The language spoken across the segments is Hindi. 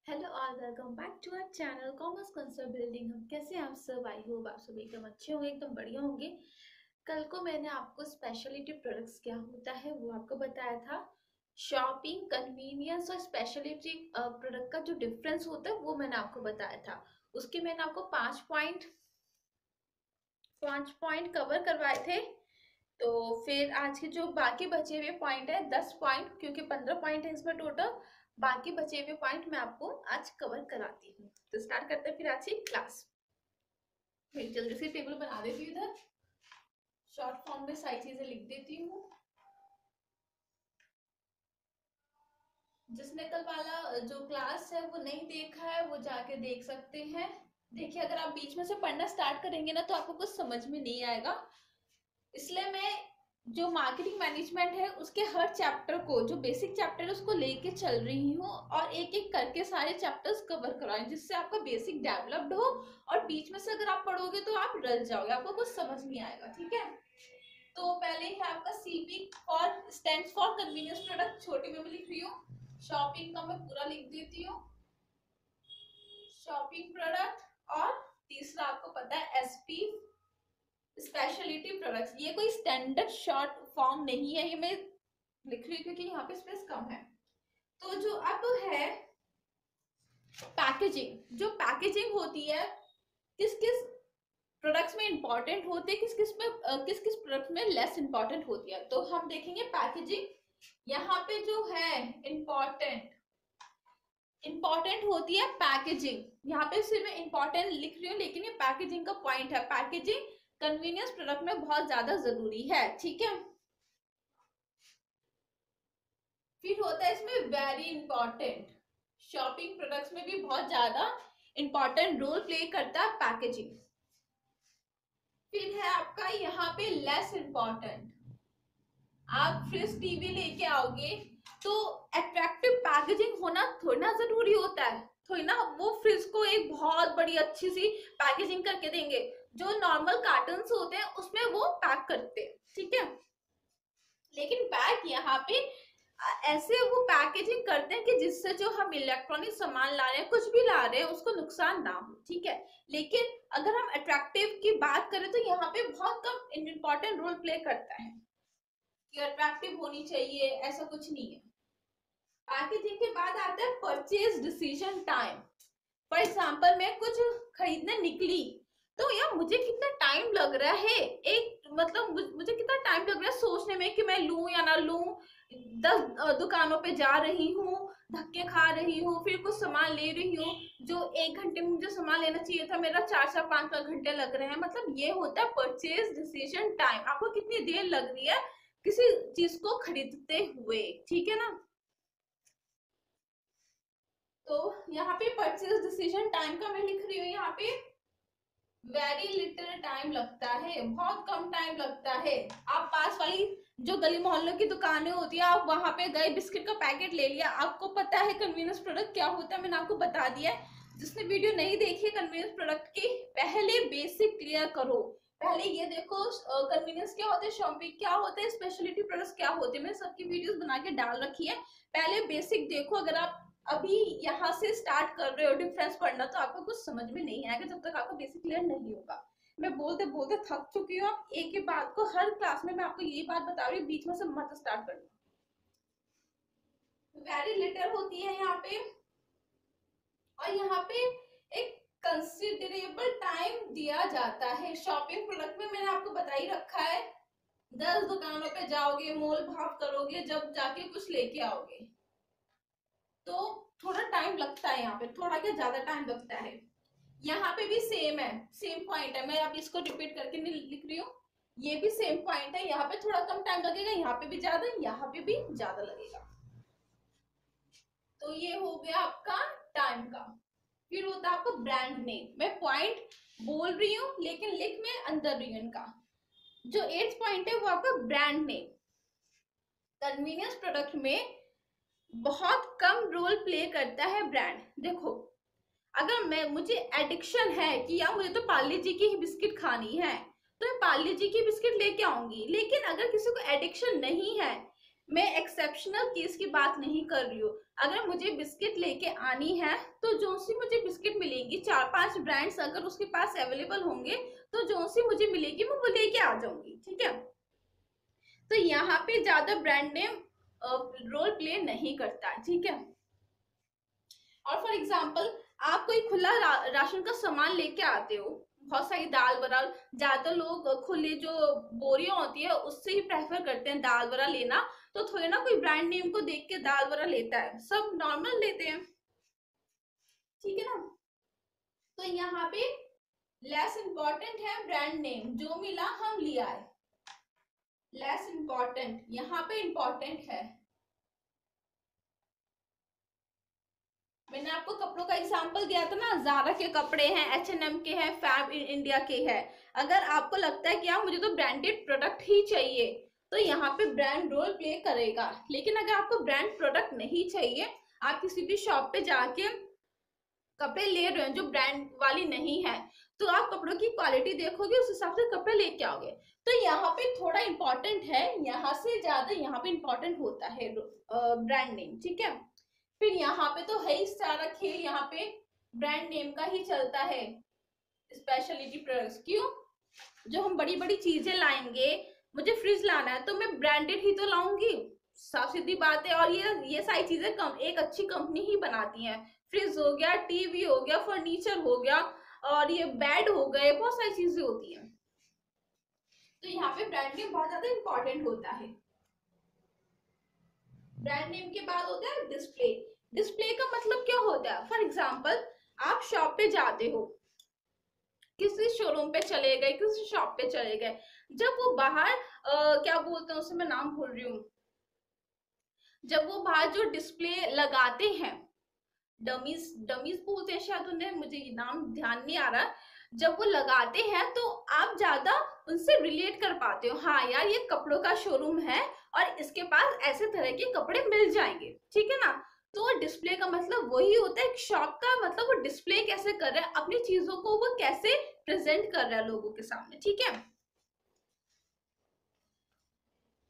Hello all, welcome back to our channel commerce concept building. हम कैसे हैं? आप सब, आई होप आप सब एकदम अच्छे होंगे, एकदम बढ़िया होंगे। कल को मैंने आपको स्पेशलिटी प्रोडक्ट्स क्या होता है वो आपको बताया था। शॉपिंग, कन्वीनियंस और स्पेशलिटी प्रोडक्ट का जो डिफरेंस होता है वो मैंने आपको बताया था। उसके मैंने आपको पांच पॉइंट कवर करवाए थे। तो फिर आज के जो बाकी बचे हुए पॉइंट है 10 पॉइंट, क्योंकि 15 पॉइंट है इसमें टोटल। बाकी बचे हुए पॉइंट मैं आपको आज कवर कराती हूँ। तो स्टार्ट करते हैं फिर आज की क्लास। मैं जल्दी से टेबल बना देती हूँ, इधर शॉर्ट फॉर्म में सारी चीजें लिख देती हूँ। जिसने कल वाला जो क्लास है वो नहीं देखा है वो जाके देख सकते हैं। देखिए, अगर आप बीच में से पढ़ना स्टार्ट करेंगे ना तो आपको कुछ समझ में नहीं आएगा। इसलिए मैं जो मार्केटिंग मैनेजमेंट है उसके हर चैप्टर को, जो बेसिक चैप्टर है उसको लेके चल रही हूँ और एक एक करके सारे चैप्टर्स कवर करवाएं, जिससे आपका बेसिक डेवलप्ड हो। और बीच में से अगर आप पढ़ोगे तो आप रल जाओगे, आपको कुछ समझ नहीं आएगा। ठीक है, तो पहले है आपका सीपी और स्टैंड्स फॉर कन्वीनियंस प्रोडक्ट, छोटी में भी लिख रही हूँ। शॉपिंग का मैं पूरा लिख देती हूँ, शॉपिंग प्रोडक्ट। और तीसरा आपको पता है एसपी, स्पेशलिटी प्रोडक्ट्स। ये कोई स्टैंडर्ड शॉर्ट फॉर्म नहीं है, ये मैं लिख रही हूँ क्योंकि यहाँ पे स्पेस कम है। तो जो अब है पैकेजिंग, जो पैकेजिंग होती है किस किस प्रोडक्ट्स में इंपॉर्टेंट होते हैं, किस किस प्रोडक्ट में लेस इंपॉर्टेंट होती है, तो हम देखेंगे पैकेजिंग। यहाँ पे जो है इंपॉर्टेंट होती है पैकेजिंग। यहाँ पे सिर्फ मैं इंपॉर्टेंट लिख रही हूँ, लेकिन ये पैकेजिंग का पॉइंट है। पैकेजिंग कन्वीनियंस प्रोडक्ट में बहुत ज्यादा जरूरी है। ठीक है, फिर होता है इसमें वेरी इंपॉर्टेंट, शॉपिंग प्रोडक्ट्स में भी बहुत ज्यादा इंपॉर्टेंट रोल प्ले करता है पैकेजिंग। फिर है आपका यहाँ पे लेस इंपॉर्टेंट। आप फ्रिज टीवी लेके आओगे तो अट्रैक्टिव पैकेजिंग होना थोड़ी ना जरूरी होता है। थोड़ी ना वो फ्रिज को एक बहुत बड़ी अच्छी सी पैकेजिंग करके देंगे। जो नॉर्मल कार्टन होते हैं उसमें वो पैक करते हैं। ठीक है, लेकिन पैक यहाँ पे ऐसे वो पैकेजिंग करते हैं कि जिससे जो हम इलेक्ट्रॉनिक सामान ला रहे हैं, कुछ भी ला रहे हैं, उसको नुकसान ना हो। ठीक है, लेकिन अगर हम अट्रैक्टिव की बात करें तो यहाँ पे बहुत कम इंपॉर्टेंट रोल प्ले करता है कि अट्रैक्टिव होनी चाहिए, ऐसा कुछ नहीं है। पैकेजिंग के बाद आता है purchase decision time. For example मैं कुछ खरीदने निकली तो यार मुझे कितना टाइम लग रहा है, एक मतलब मुझे कितना टाइम लग रहा है सोचने में कि मैं लूं या ना लूं। 10 दुकानों पे जा रही हूँ, धक्के खा रही हूँ, फिर कुछ सामान ले रही हूँ। जो 1 घंटे में मुझे सामान लेना चाहिए था, मेरा 4 4 5 5 घंटे लग रहे हैं। मतलब ये होता है परचेज डिसीजन टाइम। आपको कितनी देर लग रही है किसी चीज को खरीदते हुए। ठीक है ना, तो यहाँ पे परचेज डिसीजन टाइम का मैं लिख रही हूँ, यहाँ पे वेरी लिटिल टाइम लगता है, बहुत कम टाइम लगता है। आप पास वाली जो गली मोहल्लों की दुकानें होती है, आप वहां पे गए, बिस्किट का पैकेट ले लिया। आपको पता है कन्वीनियंस प्रोडक्ट क्या होता है, मैंने आपको बता दिया है। जिसने वीडियो नहीं देखी कन्वीनियंस प्रोडक्ट की, पहले बेसिक क्लियर करो। पहले ये देखो कन्वीनियंस क्या होता है, शॉपिंग क्या होता है, स्पेशलिटी प्रोडक्ट्स क्या होते हैं। मैंने सबकी वीडियोस बना के डाल रखी है, पहले बेसिक देखो। अगर आप अभी यहाँ से स्टार्ट कर रहे हो डिफरेंस पढ़ना तो आपको कुछ समझ में नहीं आएगा जब तक आपको बेसिक क्लियर नहीं होगा। मैं बोलते बोलते थक चुकी हूँ। आप एक ही बात को हर क्लास में मैं आपको यही बात बता रही हूँ, बीच में से मत स्टार्ट करना। वेरी लिटिल होती है यहाँ पे, और यहाँ पे एक कंसिडरेबल टाइम दिया जाता है। शॉपिंग प्रोडक्ट में मैंने आपको बता ही रखा है, 10 दुकानों पे जाओगे, मोल भाव करोगे, जब जाके कुछ लेके आओगे तो थोड़ा टाइम लगता है। यहाँ पे थोड़ा क्या ज्यादा टाइम लगता है। यहाँ पे भी सेम है, सेम पॉइंट है। मैं अब इसको रिपीट करके नहीं लिख रही हूँ, ये भी सेम पॉइंट है। यहाँ पे थोड़ा कम टाइम लगेगा, यहाँ पे भी ज्यादा, यहाँ पे भी ज्यादा लगेगा। तो ये हो गया आपका टाइम का। फिर होता है आपका ब्रांड नेम। मैं पॉइंट बोल रही हूँ लेकिन लिख में अंदर रही हूँ इनका। जो 8th पॉइंट है वो आपका ब्रांड नेम। कन्वीनियंस प्रोडक्ट में बहुत कम रोल प्ले करता है ब्रांड। देखो, अगर मुझे एडिक्शन है कि यार मुझे तो पार्ले जी की ही बिस्किट खानी है तो मैं पार्ले जी की बिस्किट लेके आऊंगी। लेकिन अगर किसी को एडिक्शन नहीं है, मैं एक्सेप्शनल केस की बात नहीं कर रही हूँ। अगर मुझे बिस्किट लेके आनी है तो जो सी मुझे बिस्किट मिलेंगी, 4-5 ब्रांड्स अगर उसके पास अवेलेबल होंगे तो जो सी मुझे मिलेगी मैं वो लेके आ जाऊंगी, ठीक है। तो यहाँ पे ज्यादा ब्रांड नेम रोल प्ले नहीं करता, ठीक है। और फॉर एग्जाम्पल आप कोई खुला राशन का सामान लेके आते हो, बहुत सारी दाल वरा, ज्यादा लोग खुले जो बोरियां होती है उससे ही प्रेफर करते हैं दाल वरा लेना। तो थोड़ी ना कोई ब्रांड नेम को देख के दाल वरा लेता है, सब नॉर्मल लेते हैं, ठीक है ना। तो यहाँ पे लेस इंपॉर्टेंट है ब्रांड नेम, जो मिला हम लिया है, लेस इंपॉर्टेंट, यहाँ पे इंपॉर्टेंट है। मैंने आपको कपड़ों का एग्जांपल दिया था ना, ज़ारा के कपड़े हैं, H&M के हैं, फैब इंडिया के हैं। अगर आपको लगता है कि यार मुझे तो ब्रांडेड प्रोडक्ट ही चाहिए तो यहाँ पे ब्रांड रोल प्ले करेगा। लेकिन अगर आपको ब्रांड प्रोडक्ट नहीं चाहिए, आप किसी भी शॉप पे जाके कपड़े ले रहे हो जो ब्रांड वाली नहीं है, तो आप कपड़ों की क्वालिटी देखोगे, उस हिसाब से कपड़े लेके आओगे। तो यहाँ पे थोड़ा इंपॉर्टेंट है, यहाँ से ज्यादा यहाँ पे इंपॉर्टेंट होता है ब्रांड नेम, ठीक है। फिर यहाँ पे तो है ही सारा खेल, यहाँ पे ब्रांड नेम का ही चलता है। स्पेशलिटी प्रोडक्ट्स क्यों, जो हम बड़ी बड़ी चीजें लाएंगे, मुझे फ्रिज लाना है तो मैं ब्रांडेड ही तो लाऊंगी, साफ सीधी बात है। और ये सारी चीजें एक अच्छी कंपनी ही बनाती है। फ्रिज हो गया, टीवी हो गया, फर्नीचर हो गया, और ये बेड हो गए, बहुत सारी चीजें होती हैं। तो यहाँ पे ब्रांड नेम बहुत ज्यादा इंपॉर्टेंट होता है। ब्रांड नेम के बाद होता है डिस्प्ले। डिस्प्ले का मतलब क्या होता है, फॉर एग्जाम्पल आप शॉप पे जाते हो, किसी शोरूम पे चले गए, किसी शॉप पे चले गए, जब वो बाहर क्या बोलते हैं उसे, मैं नाम भूल रही हूँ, जब वो बाहर जो डिस्प्ले लगाते हैं, डमीज डमीज बोलते हैं शायद उन्हें, मुझे नाम ध्यान नहीं आ रहा, जब वो लगाते हैं तो आप ज्यादा उनसे रिलेट कर पाते हो, हाँ यार ये कपड़ों का शोरूम है और इसके पास ऐसे तरह के कपड़े मिल जाएंगे, ठीक है ना। तो डिस्प्ले का मतलब वही होता है, शॉप का मतलब वो डिस्प्ले कैसे कर रहा है, अपनी चीजों को वो कैसे प्रेजेंट कर रहा है लोगों के सामने, ठीक है।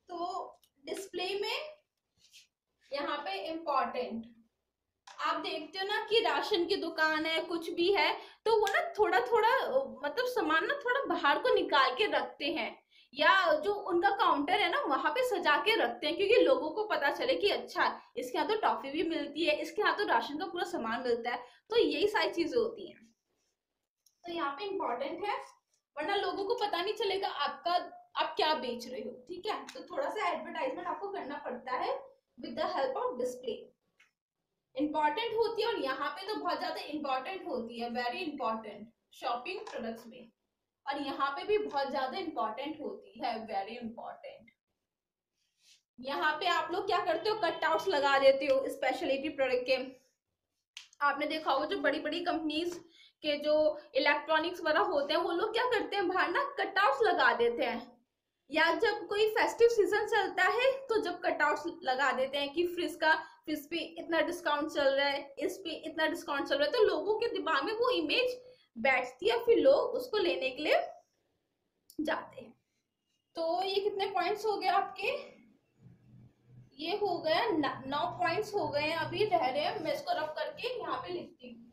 तो डिस्प्ले में यहाँ पे इम्पोर्टेंट, आप देखते हो ना कि राशन की दुकान है, कुछ भी है, तो वो ना थोड़ा थोड़ा मतलब सामान ना थोड़ा बाहर को निकाल के रखते हैं, या जो उनका काउंटर है ना वहां पे सजा के रखते हैं, क्योंकि लोगों को पता चले कि अच्छा इसके यहाँ तो टॉफी भी मिलती है, इसके यहाँ तो राशन का पूरा सामान मिलता है। तो यही सारी चीजें होती हैं, तो यहाँ पे इम्पोर्टेंट है, वरना लोगों को पता नहीं चलेगा आपका आप क्या बेच रहे हो, ठीक है। तो थोड़ा सा एडवर्टाइजमेंट आपको करना पड़ता है with the help of display, important होती है। और यहाँ पे तो बहुत ज्यादा इंपॉर्टेंट होती है, वेरी इंपॉर्टेंट शॉपिंग प्रोडक्ट्स में, और यहाँ पे भी बहुत ज्यादा इंपॉर्टेंट होती है, वेरी इंपॉर्टेंट। यहाँ पे आप लोग क्या करते हो, कटआउट्स लगा देते हो स्पेशलिटी प्रोडक्ट के। आपने देखा होगा जो बड़ी बड़ी कंपनीज के जो इलेक्ट्रॉनिक्स वगैरह होते हैं, वो लोग क्या करते हैं बाहर ना कटआउट्स लगा देते हैं, या जब कोई फेस्टिव सीजन चलता है तो जब कटआउट्स लगा देते हैं कि फ्रिज पे इतना डिस्काउंट चल रहा है, इस पे इतना डिस्काउंट चल रहा है, तो लोगों के दिमाग में वो इमेज बैठती है, फिर लोग उसको लेने के लिए जाते हैं। तो ये कितने पॉइंट्स हो गए आपके, ये हो गया 9 पॉइंट्स हो गए हैं, अभी रह रहे हैं, मैं इसको रफ करके यहाँ पे लिखती हूँ।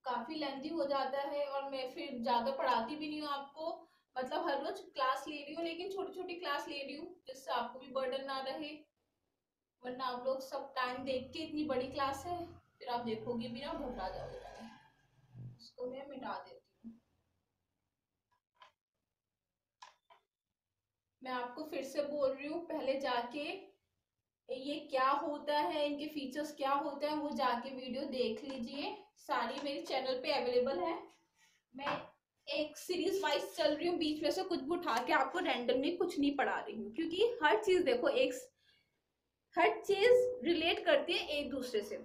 काफी लेंथी हो जाता है और मैं फिर ज्यादा पढ़ाती भी नहीं हूँ आपको, मतलब हर रोज क्लास ले रही हूँ, लेकिन छोटी छोटी क्लास ले रही हूँ जिससे आपको भी बर्डन ना रहे, वरना आप लोग सब टाइम देख के इतनी बड़ी क्लास है फिर आप देखोगे भी ना, घबरा जाओगे। इसको मैं मिटा देती हूँ। मैं आपको फिर से बोल रही हूँ, पहले जाके ये क्या होता है, इनके फीचर्स क्या होते हैं, वो जाके वीडियो देख लीजिए, सारी मेरी चैनल पे अवेलेबल है। मैं एक सीरीज वाइज चल रही हूँ, बीच में से कुछ भी उठा के आपको रैंडमली कुछ नहीं पढ़ा रही हूँ, क्योंकि हर चीज देखो हर चीज रिलेट करती है एक दूसरे से,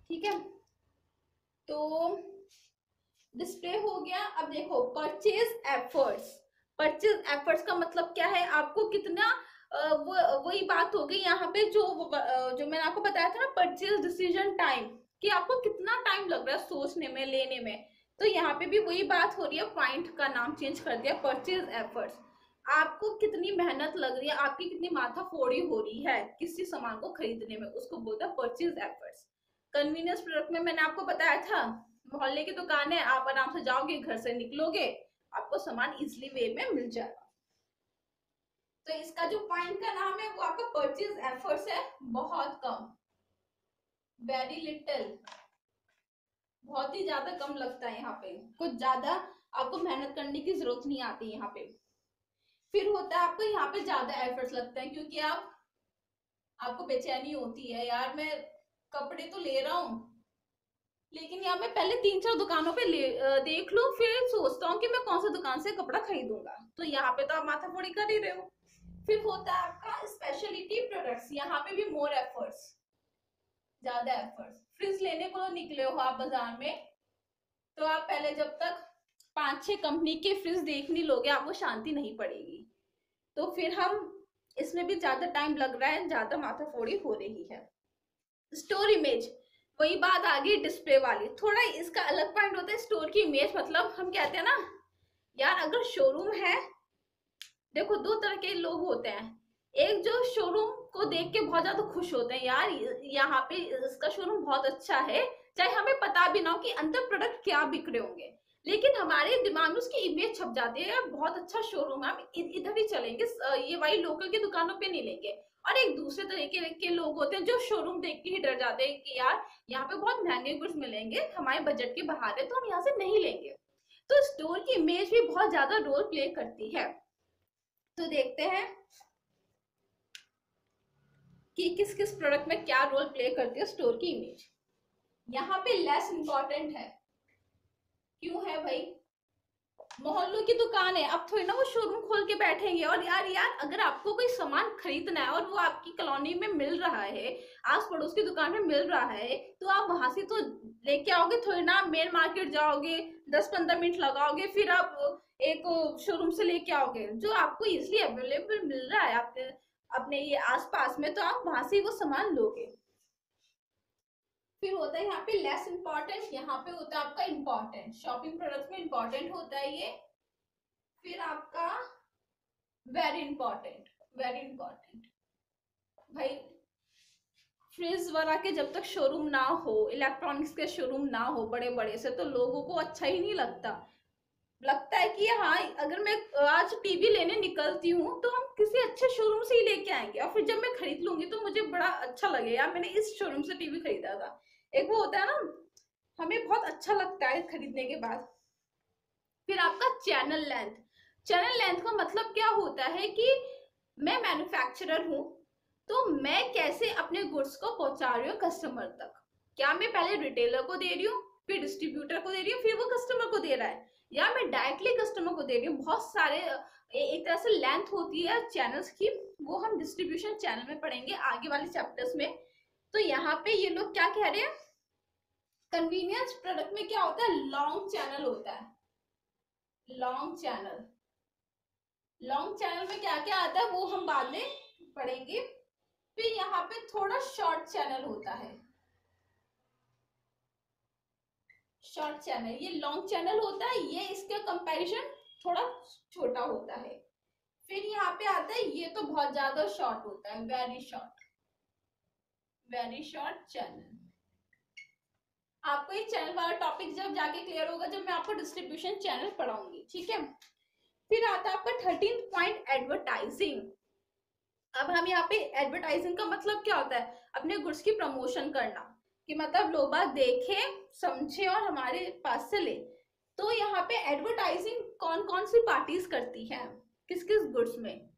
ठीक है। तो डिस्प्ले हो गया। अब देखो परचेज एफर्ट्स, परचेज एफर्ट्स का मतलब क्या है, आपको कितना वही बात हो गई यहाँ पे, जो मैंने आपको बताया था ना, परचेज डिसीजन टाइम, कि आपको कितना टाइम लग रहा है सोचने में, लेने में। तो यहाँ पे भी वही बात हो रही है, पॉइंट का नाम चेंज कर दिया, परचेज एफर्ट्स। आपको कितनी मेहनत लग रही है, आपकी कितनी माथा फोड़ी हो रही है किसी सामान को खरीदने में, उसको बोलता है परचेज एफर्ट्स। कन्वीनियंस प्रोडक्ट में मैंने आपको बताया था, मोहल्ले की दुकान है, आप आराम से जाओगे, घर से निकलोगे, आपको सामान इजिली वे में मिल जाएगा। तो इसका जो पॉइंट का नाम है वो आपका परचेज एफर्ट्स है, बहुत कम, वेरी लिटिल, बहुत ही ज्यादा कम लगता है यहाँ पे, कुछ ज्यादा आपको मेहनत करने की जरूरत नहीं आती यहाँ पे। फिर होता है आपको यहाँ पे ज्यादा एफर्ट्स लगता है, क्योंकि आपको बेचैनी होती है, यार मैं कपड़े तो ले रहा हूँ, लेकिन यार मैं पहले 3-4 दुकानों पे देख लूं, फिर सोचता हूँ कि मैं कौन सी दुकान से कपड़ा खरीदूंगा। तो यहाँ पे तो आप माथा फोड़ी कर ही रहे हो। फिर होता है आपका स्पेशलिटी प्रोडक्ट्स, यहाँ पे भी मोर एफर्ट्स, ज्यादा एफर्ट्स। फ्रिज लेने को निकले हो आप बाजार में, तो आप पहले जब तक 5-6 कंपनी के फ्रिज देख नहीं लोगे, आपको शांति नहीं पड़ेगी। तो फिर हम इसमें भी ज्यादा टाइम लग रहा है, ज्यादा माथा फोड़ी हो रही है। स्टोर इमेज, वही बात आ गई डिस्प्ले वाली, थोड़ा इसका अलग पॉइंट होता है स्टोर की इमेज। मतलब हम कहते हैं ना यार, अगर शोरूम है, देखो 2 तरह के लोग होते हैं, एक जो शोरूम को देख के बहुत ज्यादा खुश होते हैं, यार यहाँ पे इसका शोरूम बहुत अच्छा है, चाहे हमें पता भी ना हो कि अंदर प्रोडक्ट क्या बिक रहे होंगे, लेकिन हमारे दिमाग में उसकी इमेज छप जाती है, यार बहुत अच्छा शोरूम है, हम इधर ही चलेंगे, ये वही लोकल की दुकानों पे नहीं लेंगे। और एक दूसरे तरीके के लोग होते हैं जो शोरूम देख के ही डर जाते हैं कि यार यहाँ पे बहुत महंगे गुड्स मिलेंगे, हमारे बजट के बाहर है, तो हम यहाँ से नहीं लेंगे। तो स्टोर की इमेज भी बहुत ज्यादा रोल प्ले करती है। तो देखते हैं कि किस किस प्रोडक्ट में क्या रोल प्ले करती है स्टोर की इमेज। यहाँ पे लेस इंपॉर्टेंट है, क्यों है भाई, मोहल्लों की दुकान है, अब थोड़ी ना वो शोरूम खोल के बैठेंगे। और यार अगर आपको कोई सामान खरीदना है और वो आपकी कॉलोनी में मिल रहा है, आस पड़ोस की दुकान में मिल रहा है, तो आप वहां से तो लेके आओगे, थोड़ी ना मेन मार्केट जाओगे, 10-15 मिनट लगाओगे, फिर आप एक शोरूम से लेके आओगे। जो आपको इजिली अवेलेबल मिल रहा है अपने ये आसपास में, तो आप वहां से वो सामान लोगे। फिर होता है यहाँ पे लेस इंपॉर्टेंट, यहाँ पे होता है आपका इंपॉर्टेंट, शॉपिंग प्रोडक्ट में इंपॉर्टेंट होता है ये। फिर आपका वेरी इंपॉर्टेंट, वेरी इंपॉर्टेंट भाई, फ्रिज वगैरह के जब तक शोरूम ना हो, इलेक्ट्रॉनिक्स के शोरूम ना हो बड़े बड़े से, तो लोगों को अच्छा ही नहीं लगता है कि हाँ अगर मैं आज टीवी लेने निकलती हूँ तो हम किसी अच्छे शोरूम से ही लेके आएंगे, और फिर जब मैं खरीद लूंगी तो मुझे बड़ा अच्छा लगेगा, मैंने इस शोरूम से टीवी खरीदा था। एक वो होता है ना, हमें बहुत अच्छा लगता है खरीदने के बाद। फिर आपका चैनल लेंथ, चैनल लेंथ का मतलब क्या होता है कि मैं मैन्युफैक्चरर हूँ, तो मैं कैसे अपने गुड्स को पहुंचा रही हूँ कस्टमर तक। क्या मैं पहले रिटेलर को दे रही हूँ, फिर डिस्ट्रीब्यूटर को दे रही हूँ, फिर वो कस्टमर को दे रहा है, या मैं डायरेक्टली कस्टमर को दे रही हूँ। बहुत सारे एक तरह से लेंथ होती है चैनल्स की, वो हम डिस्ट्रीब्यूशन चैनल में पढ़ेंगे आगे वाले चैप्टर्स में। तो यहाँ पे ये लोग क्या कह रहे हैं, कन्वीनियंस प्रोडक्ट में क्या होता है, लॉन्ग चैनल होता है, लॉन्ग चैनल। लॉन्ग चैनल में क्या क्या आता है वो हम बाद में पढ़ेंगे। फिर यहाँ पे थोड़ा शॉर्ट चैनल होता है, शॉर्ट चैनल, ये लॉन्ग चैनल होता है, ये इसके कंपैरिजन थोड़ा छोटा होता है। फिर यहाँ पे आता है, ये तो बहुत ज्यादा शॉर्ट होता है, very short, very short channel. आपको ये चैनल वाला टॉपिक जब जाके क्लियर होगा, जब मैं आपको डिस्ट्रीब्यूशन चैनल पढ़ाऊंगी, ठीक है। फिर आता है आपका 13th पॉइंट, एडवर्टाइजिंग। अब हम यहाँ पे एडवर्टाइजिंग का मतलब क्या होता है, अपने गुड्स की प्रमोशन करना, कि मतलब लोग बाग देखे, समझे और हमारे पास से ले। तो यहाँ पे एडवर्टाइजिंग कौन कौन सी पार्टीज करती है, किस किस गुड्स में।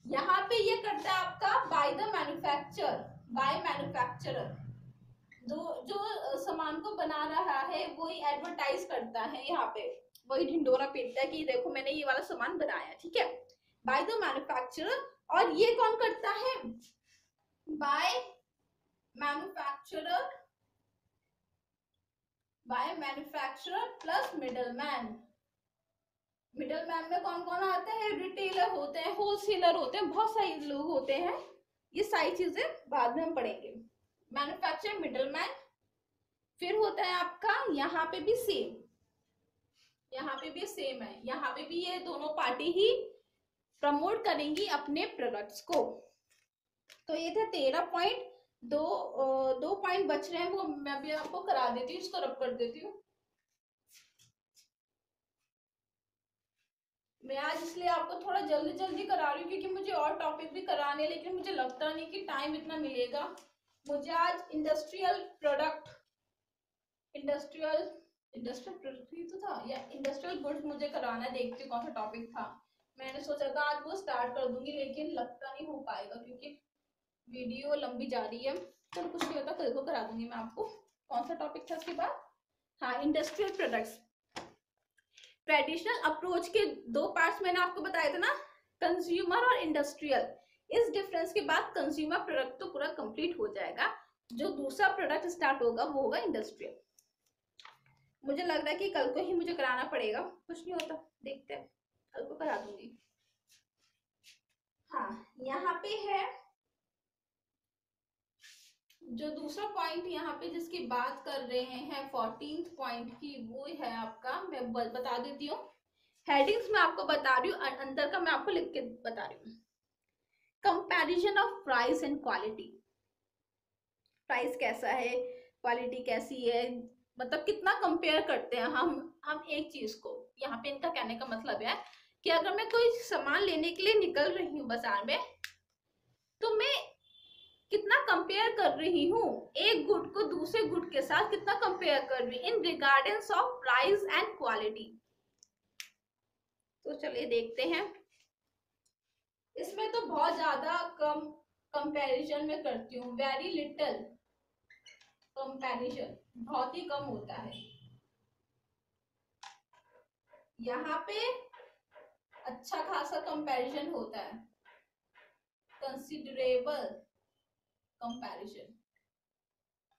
यहाँ पे ये करता है आपका by the manufacturer, by manufacturer, जो सामान को बना रहा है वही एडवर्टाइज करता है, यहाँ पे वही ढिंडोरा पीटता है कि देखो मैंने ये वाला सामान बनाया, ठीक है, बाय द मैन्युफैक्चरर। और ये कौन करता है, by manufacturer, by manufacturer plus middleman. Middleman में कौन कौन आता है, रिटेलर होते हैं, होलसेलर होते हैं, बहुत सारे लोग होते हैं, ये सारी चीजें बाद में हम पढ़ेंगे। Manufacturer, middleman. फिर होता है आपका यहाँ पे भी सेम, यहाँ पे भी सेम है, यहाँ पे भी ये दोनों पार्टी ही प्रमोट करेंगी अपने प्रोडक्ट्स को। तो ये थे 13 पॉइंट। दो पॉइंट बच रहे हैं, वो मैं भी आपको करा देती हूँ, इसको रब कर देती हूँ। मैं आज इसलिए आपको थोड़ा जल्दी जल्दी करा रही हूँ क्योंकि मुझे और टॉपिक भी कराने हैं, लेकिन मुझे लगता नहीं कि टाइम इतना मिलेगा। मुझे आज इंडस्ट्रियल प्रोडक्ट ही तो था, या इंडस्ट्रियल गुड्स मुझे कराना है। देखती हूँ कौन सा टॉपिक था। मैंने सोचा था आज वो स्टार्ट कर दूंगी, लेकिन लगता नहीं हो पाएगा क्योंकि वीडियो लंबी जा रही है। चलो कुछ नहीं होता, कल को करा दूंगी मैं आपको। कौन सा टॉपिक था उसके बाद? हाँ, इंडस्ट्रियल प्रोडक्ट्स। ट्रेडिशनल अप्रोच के दो पार्ट्स मैंने आपको बताया था ना, कंज्यूमर और इंडस्ट्रियल। इस डिफरेंस के बाद कंज्यूमर प्रोडक्ट तो पूरा कंप्लीट हो जाएगा। जो दूसरा प्रोडक्ट स्टार्ट होगा वो होगा इंडस्ट्रियल। मुझे लग रहा है कि कल को ही मुझे कराना पड़ेगा, कुछ नहीं होता, देखते हैं, कल को करा दूंगी। हाँ, यहाँ पे है जो दूसरा पॉइंट यहाँ पे जिसकी बात कर रहे हैं 14th पॉइंट की, वो है आपका, मैं बता देती हूँ। हेडिंग्स में आपको बता रही हूँ, अंदर का मैं आपको लिख के बता रही हूँ। Comparison of price and quality. Price कैसा है, क्वालिटी कैसी है, मतलब कितना कंपेयर करते हैं हम एक चीज को। यहाँ पे इनका कहने का मतलब है कि अगर मैं कोई सामान लेने के लिए निकल रही हूँ बाजार में, तो मैं कितना कंपेयर कर रही हूँ, एक गुड को दूसरे गुड के साथ कितना कंपेयर कर रही हूँ इन रिगार्डेंस ऑफ प्राइस एंड क्वालिटी। तो चलिए देखते हैं। इसमें तो बहुत ज्यादा कम कंपैरिजन में करती हूँ, वेरी लिटिल कंपैरिजन, बहुत ही कम होता है। यहाँ पे अच्छा खासा कंपैरिजन होता है, कंसिडरेबल कंपैरिजन,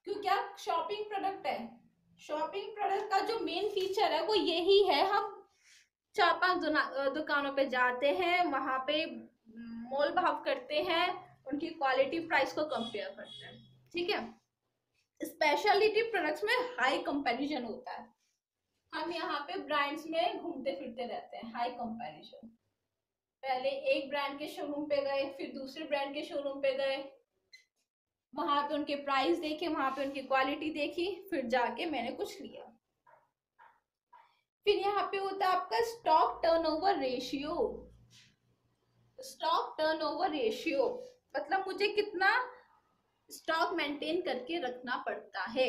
क्योंकि आप शॉपिंग प्रोडक्ट है। शॉपिंग प्रोडक्ट का जो मेन फीचर है वो यही है, हम 4-5 दुकानों पे जाते हैं, वहां पे मोल भाव करते हैं, उनकी क्वालिटी प्राइस को कंपेयर करते हैं, ठीक है। स्पेशलिटी प्रोडक्ट्स में हाई कंपैरिजन होता है। हम यहाँ पे ब्रांड्स में घूमते फिरते रहते हैं, हाई कंपैरिजन। पहले एक ब्रांड के शोरूम पे गए, फिर दूसरे ब्रांड के शोरूम पे गए, वहां पे उनके प्राइस देखे, वहां पे उनकी क्वालिटी देखी, फिर जाके मैंने कुछ लिया। फिर यहाँ पे होता है आपका stock turnover ratio. Stock turnover ratio मतलब मुझे कितना स्टॉक मेंटेन करके रखना पड़ता है।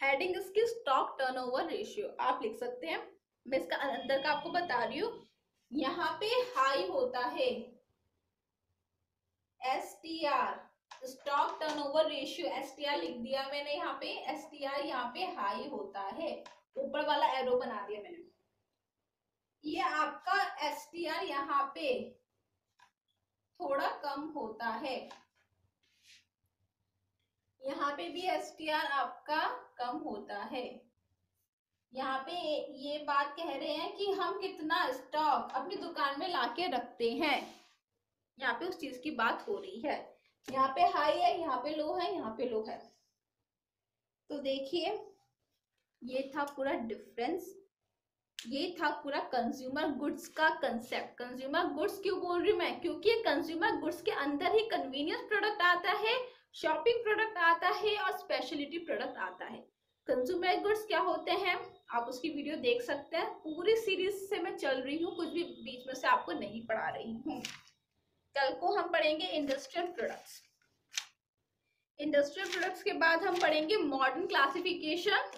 हेडिंग इसकी स्टॉक टर्नओवर रेशियो आप लिख सकते हैं। मैं इसका अंदर का आपको बता रही हूँ। यहाँ पे हाई होता है STR, stock turnover ratio, STR लिख दिया मैंने यहाँ पे, STR यहाँ पे हाई होता है, ऊपर वाला एरो बना दिया मैंने। ये आपका STR यहाँ पे थोड़ा कम होता है, यहाँ पे भी STR आपका कम होता है। यहाँ पे ये बात कह रहे हैं कि हम कितना स्टॉक अपनी दुकान में लाके रखते हैं, यहाँ पे उस चीज की बात हो रही है। यहाँ पे हाई है, यहाँ पे लो है, यहाँ पे लो है। तो देखिए ये था पूरा डिफरेंस, ये था पूरा कंज्यूमर गुड्स का कंसेप्ट। कंज्यूमर गुड्स क्यों बोल रही हूँ मैं, क्योंकि कंज्यूमर गुड्स के अंदर ही कन्वीनियंस प्रोडक्ट आता है, शॉपिंग प्रोडक्ट आता है और स्पेशलिटी प्रोडक्ट आता है। कंज्यूमर गुड्स क्या होते हैं आप उसकी वीडियो देख सकते हैं, पूरी सीरीज से मैं चल रही हूँ, कुछ भी बीच में से आपको नहीं पढ़ा रही हूँ। कल को हम पढ़ेंगे इंडस्ट्रियल प्रोडक्ट्स। इंडस्ट्रियल प्रोडक्ट्स के बाद हम पढ़ेंगे मॉडर्न क्लासिफिकेशन,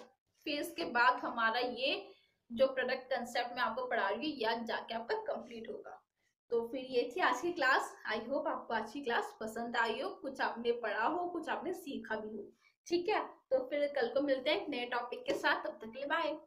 फिर इसके बाद हमारा ये जो प्रोडक्ट कंसेप्ट में आपको पढ़ा रही हूँ याद जाके आपका कंप्लीट होगा। तो फिर ये थी आज की क्लास। आई होप आपको आज की क्लास पसंद आई हो, कुछ आपने पढ़ा हो, कुछ आपने सीखा भी हो, ठीक है। तो फिर कल को मिलते हैं एक नए टॉपिक के साथ, तब तक के लिए बाय।